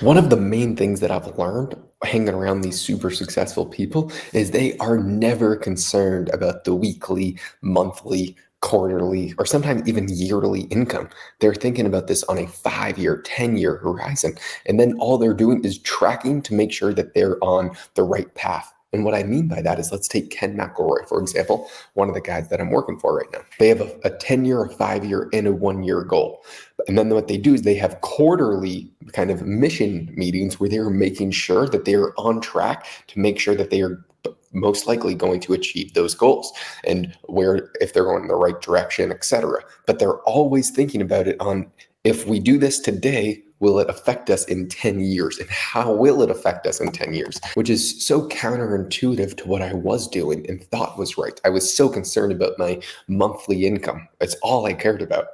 One of the main things that I've learned hanging around these super successful people is they are never concerned about the weekly, monthly, quarterly, or sometimes even yearly income. They're thinking about this on a 5 year, 10-year horizon. And then all they're doing is tracking to make sure that they're on the right path. And what I mean by that is let's take Ken McElroy, for example, one of the guys that I'm working for right now. They have a 10-year, a 5-year, and a 1-year goal. And then what they do is they have quarterly kind of mission meetings where they're making sure that they are on track to make sure that they are most likely going to achieve those goals and where if they're going in the right direction, etc. But they're always thinking about it on if we do this today, will it affect us in 10 years? And how will it affect us in 10 years? Which is so counterintuitive to what I was doing and thought was right. I was so concerned about my monthly income. That's all I cared about.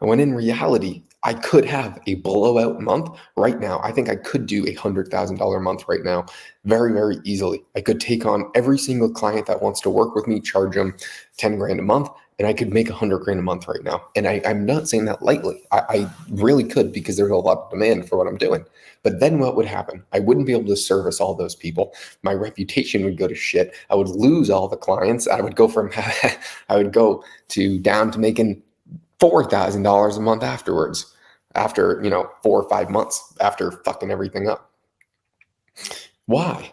When in reality, I could have a blowout month right now. I think I could do $100,000 month right now very, very easily. I could take on every single client that wants to work with me, charge them 10 grand a month, and I could make 100 grand a month right now. And I'm not saying that lightly. I really could because there's a lot of demand for what I'm doing. But then what would happen? I wouldn't be able to service all those people. My reputation would go to shit. I would lose all the clients. I would go from I would go to down to making $4,000 a month afterwards, after 4 or 5 months after fucking everything up. Why?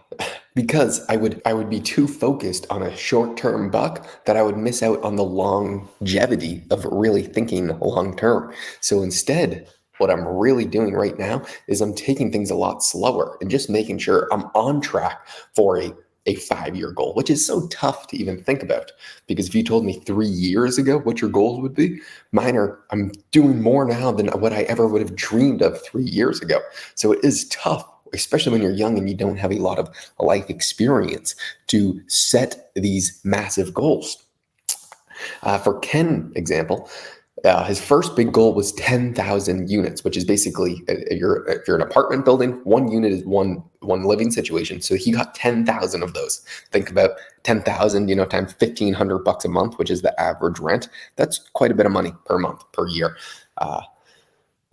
Because I would be too focused on a short-term buck that I would miss out on the longevity of really thinking long term. So instead, what I'm really doing right now is I'm taking things a lot slower and just making sure I'm on track for a 5-year goal, which is so tough to even think about. Because if you told me 3 years ago what your goals would be, I'm doing more now than what I ever would have dreamed of 3 years ago. So it is tough, especially when you're young and you don't have a lot of life experience to set these massive goals. For Ken example, his first big goal was 10,000 units, which is basically if you're an apartment building, one unit is one living situation. So he got 10,000 of those. Think about 10,000, times $1,500 a month, which is the average rent. That's quite a bit of money per month, per year.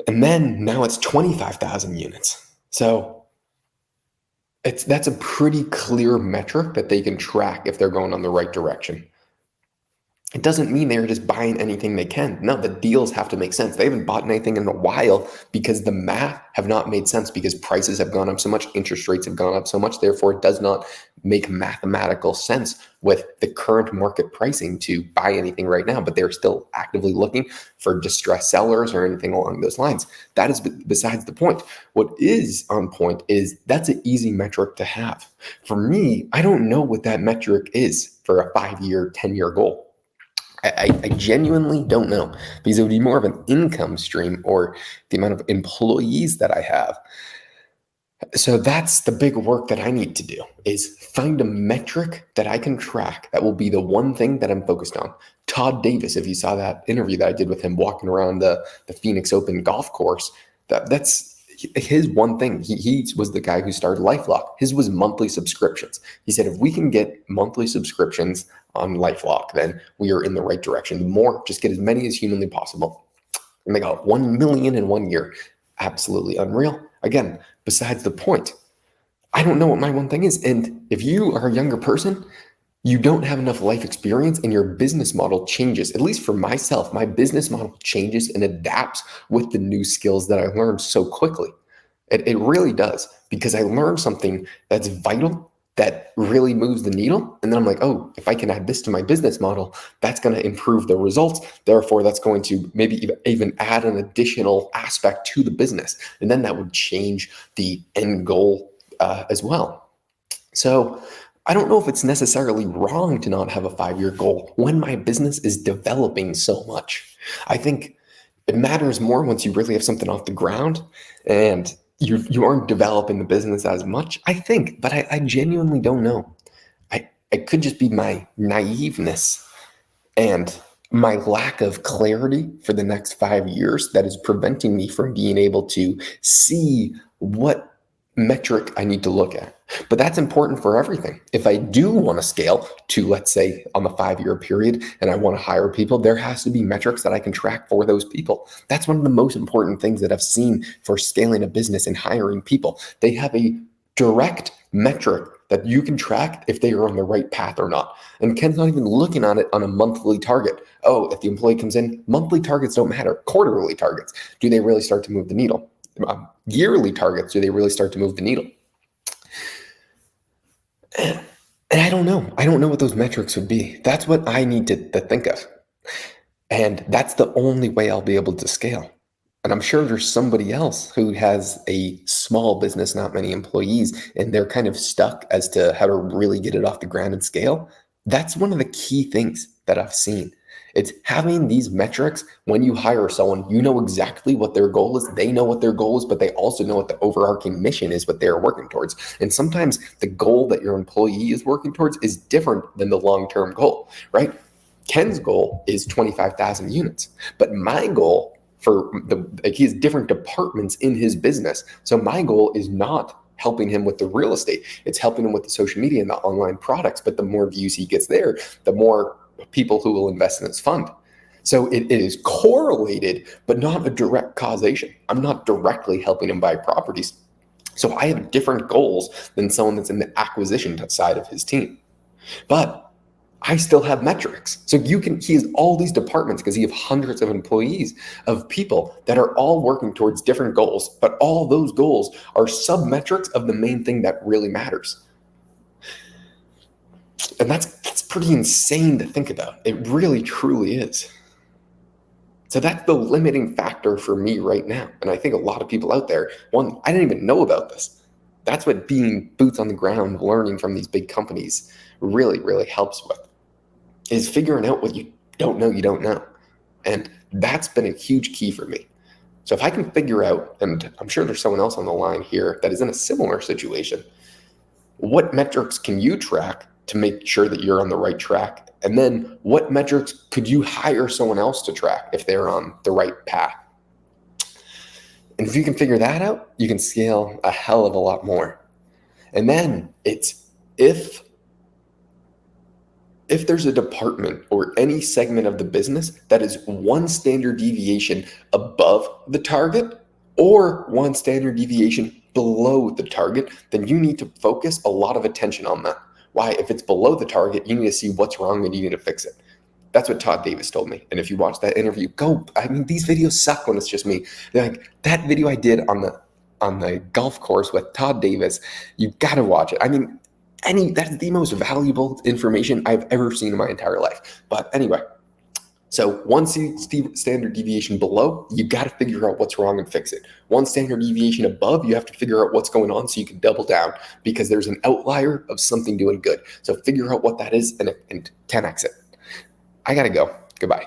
And then now it's 25,000 units. So that's a pretty clear metric that they can track if they're going on the right direction. It doesn't mean they're just buying anything they can. No, the deals have to make sense. They haven't bought anything in a while because the math have not made sense because prices have gone up so much, interest rates have gone up so much. Therefore, it does not make mathematical sense with the current market pricing to buy anything right now, but they're still actively looking for distressed sellers or anything along those lines. That is besides the point. What is on point is that's an easy metric to have. For me, I don't know what that metric is for a 5-year, 10-year goal. I genuinely don't know because it would be more of an income stream or the amount of employees that I have. So that's the big work that I need to do is find a metric that I can track that will be the one thing that I'm focused on. Todd Davis, if you saw that interview that I did with him walking around the Phoenix Open golf course, that's his one thing. He was the guy who started LifeLock. His was monthly subscriptions. He said, if we can get monthly subscriptions on LifeLock, then we are in the right direction. The more, just get as many as humanly possible. And they got 1 million in 1 year. Absolutely unreal. Again, besides the point, I don't know what my one thing is. And if you are a younger person, you don't have enough life experience and your business model changes. At least for myself, my business model changes and adapts with the new skills that I learned so quickly. It really does because I learned something that's vital that really moves the needle. And then I'm like, oh, if I can add this to my business model, that's going to improve the results. Therefore, that's going to maybe even add an additional aspect to the business. And then that would change the end goal as well. So I don't know if it's necessarily wrong to not have a 5-year goal when my business is developing so much. I think it matters more once you really have something off the ground and you aren't developing the business as much, I think, but I genuinely don't know. It could just be my naiveness and my lack of clarity for the next 5 years that is preventing me from being able to see what metric I need to look at. But that's important for everything. If I do want to scale to, let's say, on the 5-year period and I want to hire people, there has to be metrics that I can track for those people. That's one of the most important things that I've seen for scaling a business and hiring people. They have a direct metric that you can track if they are on the right path or not. And Ken's not even looking at it on a monthly target. Oh, if the employee comes in, monthly targets don't matter. Quarterly targets. Do they really start to move the needle? Yearly targets, do they really start to move the needle? And I don't know. I don't know what those metrics would be. That's what I need to think of. And that's the only way I'll be able to scale. And I'm sure there's somebody else who has a small business, not many employees, and they're kind of stuck as to how to really get it off the ground and scale. That's one of the key things that I've seen. It's having these metrics. When you hire someone, you know exactly what their goal is. They know what their goal is, but they also know what the overarching mission is, what they're working towards. And sometimes the goal that your employee is working towards is different than the long-term goal, right? Ken's goal is 25,000 units, but my goal he has different departments in his business. So my goal is not helping him with the real estate. It's helping him with the social media and the online products. But the more views he gets there, the more people who will invest in his fund. So it is correlated, but not a direct causation. I'm not directly helping him buy properties. So I have different goals than someone that's in the acquisition side of his team. But I still have metrics. So he has all these departments because he has hundreds of employees of people that are all working towards different goals, but all those goals are sub-metrics of the main thing that really matters. And that's pretty insane to think about. It really, truly is. So that's the limiting factor for me right now. And I think a lot of people out there, one, I didn't even know about this. That's what being boots on the ground, learning from these big companies really, really helps with, is figuring out what you don't know. And that's been a huge key for me. So if I can figure out, and I'm sure there's someone else on the line here that is in a similar situation, what metrics can you track to make sure that you're on the right track? And then what metrics could you hire someone else to track if they're on the right path? And if you can figure that out, you can scale a hell of a lot more. And then it's if there's a department or any segment of the business that is one standard deviation above the target or one standard deviation below the target, then you need to focus a lot of attention on that. Why? If it's below the target, you need to see what's wrong and you need to fix it. That's what Todd Davis told me. And if you watch that interview, these videos suck when it's just me. They're like, that video I did on the golf course with Todd Davis, you gotta watch it. That's the most valuable information I've ever seen in my entire life. But anyway, so one standard deviation below, you got to figure out what's wrong and fix it. One standard deviation above, you have to figure out what's going on so you can double down because there's an outlier of something doing good. So figure out what that is and 10x it. I got to go. Goodbye.